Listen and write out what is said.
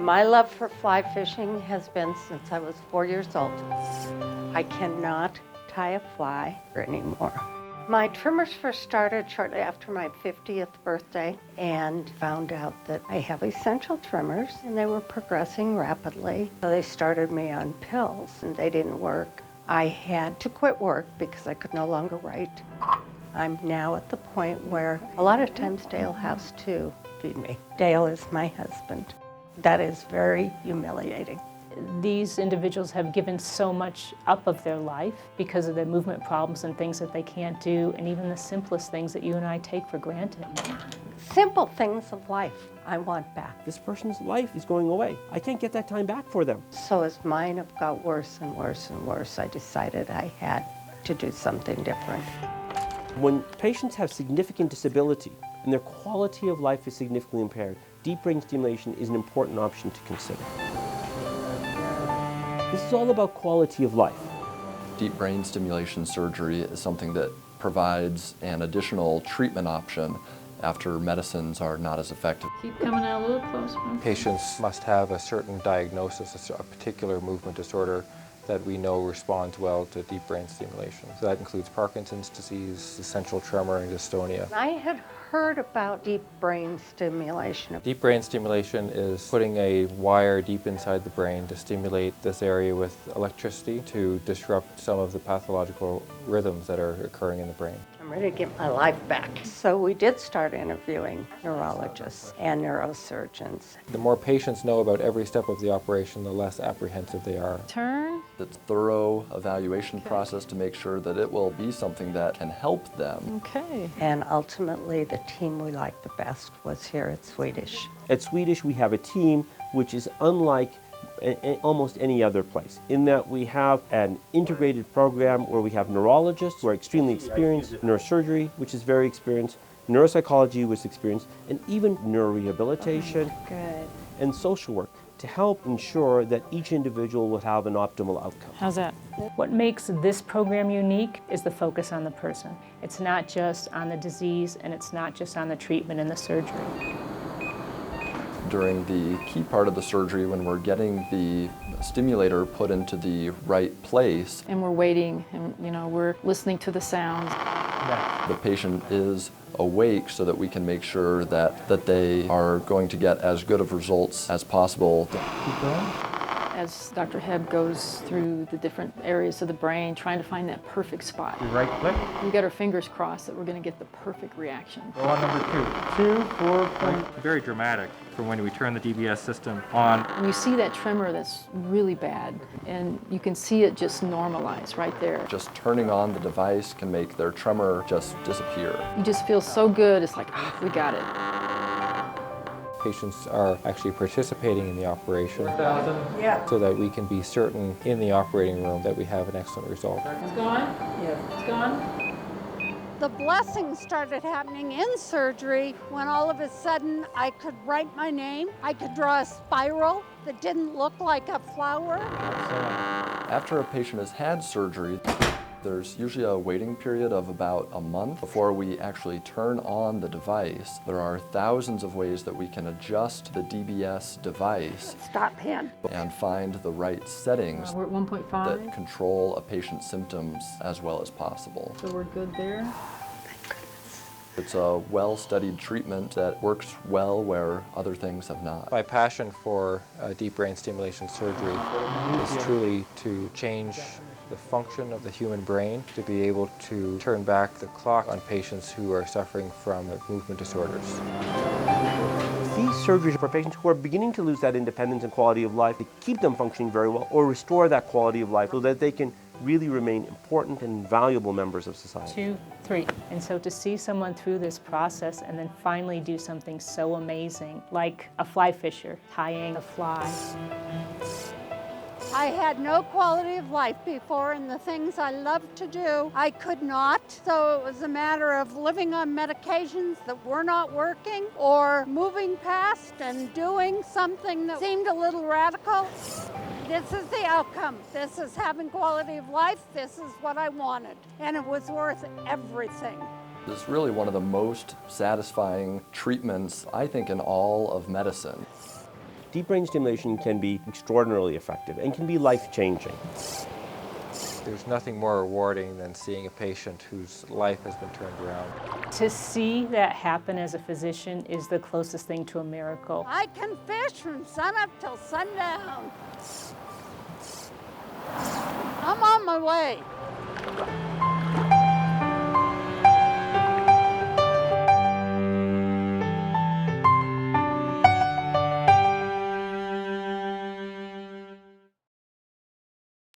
My love for fly fishing has been since I was 4 years old. I cannot tie a fly anymore. My tremors first started shortly after my 50th birthday and found out that I have essential tremors and they were progressing rapidly. So they started me on pills and they didn't work. I had to quit work because I could no longer write. I'm now at the point where a lot of times Dale has to feed me. Dale is my husband. That is very humiliating. These individuals have given so much up of their life because of their movement problems and things that they can't do, and even the simplest things that you and I take for granted. Simple things of life I want back. This person's life is going away. I can't get that time back for them. So as mine have got worse and worse and worse, I decided I had to do something different. When patients have significant disability and their quality of life is significantly impaired, deep brain stimulation is an important option to consider. This is all about quality of life. Deep brain stimulation surgery is something that provides an additional treatment option after medicines are not as effective. Keep coming out a little closer. Patients must have a certain diagnosis, a particular movement disorder that we know responds well to deep brain stimulation. So that includes Parkinson's disease, essential tremor, and dystonia. I had heard about deep brain stimulation. Deep brain stimulation is putting a wire deep inside the brain to stimulate this area with electricity to disrupt some of the pathological rhythms that are occurring in the brain. I'm ready to get my life back. So we did start interviewing neurologists and neurosurgeons. The more patients know about every step of the operation, the less apprehensive they are. Turn. It's a thorough evaluation process to make sure that it will be something that can help them. Okay. And ultimately, the team we liked the best was here at Swedish. At Swedish, we have a team which is unlike almost any other place, in that we have an integrated program where we have neurologists who are extremely experienced, neurosurgery, which is very experienced, neuropsychology, which is experienced, and even neurorehabilitation Good. and social work to help ensure that each individual will have an optimal outcome. How's that? What makes this program unique is the focus on the person. It's not just on the disease, and it's not just on the treatment and the surgery. During the key part of the surgery, when we're getting the stimulator put into the right place, And we're waiting, and we're listening to the sounds. the patient is awake so that we can make sure that they are going to get as good of results as possible. As Dr. Hebb goes through the different areas of the brain, trying to find that perfect spot. Right click. We got our fingers crossed that we're going to get the perfect reaction. Go on number 2. 2, 4, point. Very dramatic from when we turn the DBS system on. And you see that tremor that's really bad, and you can see it just normalize right there. Just turning on the device can make their tremor just disappear. You just feel so good. It's like, we got it. Patients are actually participating in the operation Yeah. so that we can be certain in the operating room that we have an excellent result. It's gone? Yeah. It's gone? The blessing started happening in surgery when all of a sudden I could write my name. I could draw a spiral that didn't look like a flower. After a patient has had surgery, there's usually a waiting period of about a month before we actually turn on the device. There are thousands of ways that we can adjust the DBS device Stop hand. and find the right settings We're at 1.5, that control a patient's symptoms as well as possible. so we're good there. It's a well-studied treatment that works well where other things have not. My passion for deep brain stimulation surgery is truly to change the function of the human brain, to be able to turn back the clock on patients who are suffering from movement disorders. These surgeries are for patients who are beginning to lose that independence and quality of life, to keep them functioning very well or restore that quality of life so that they can really remain important and valuable members of society. 2, 3. And so to see someone through this process and then finally do something so amazing, like a fly fisher tying a fly. I had no quality of life before, and the things I loved to do, I could not. So it was a matter of living on medications that were not working, or moving past and doing something that seemed a little radical. This is the outcome. This is having quality of life. This is what I wanted, and it was worth everything. It's really one of the most satisfying treatments, I think, in all of medicine. Deep brain stimulation can be extraordinarily effective and can be life-changing. There's nothing more rewarding than seeing a patient whose life has been turned around. To see that happen as a physician is the closest thing to a miracle. I can fish from sunup till sundown. I'm on my way.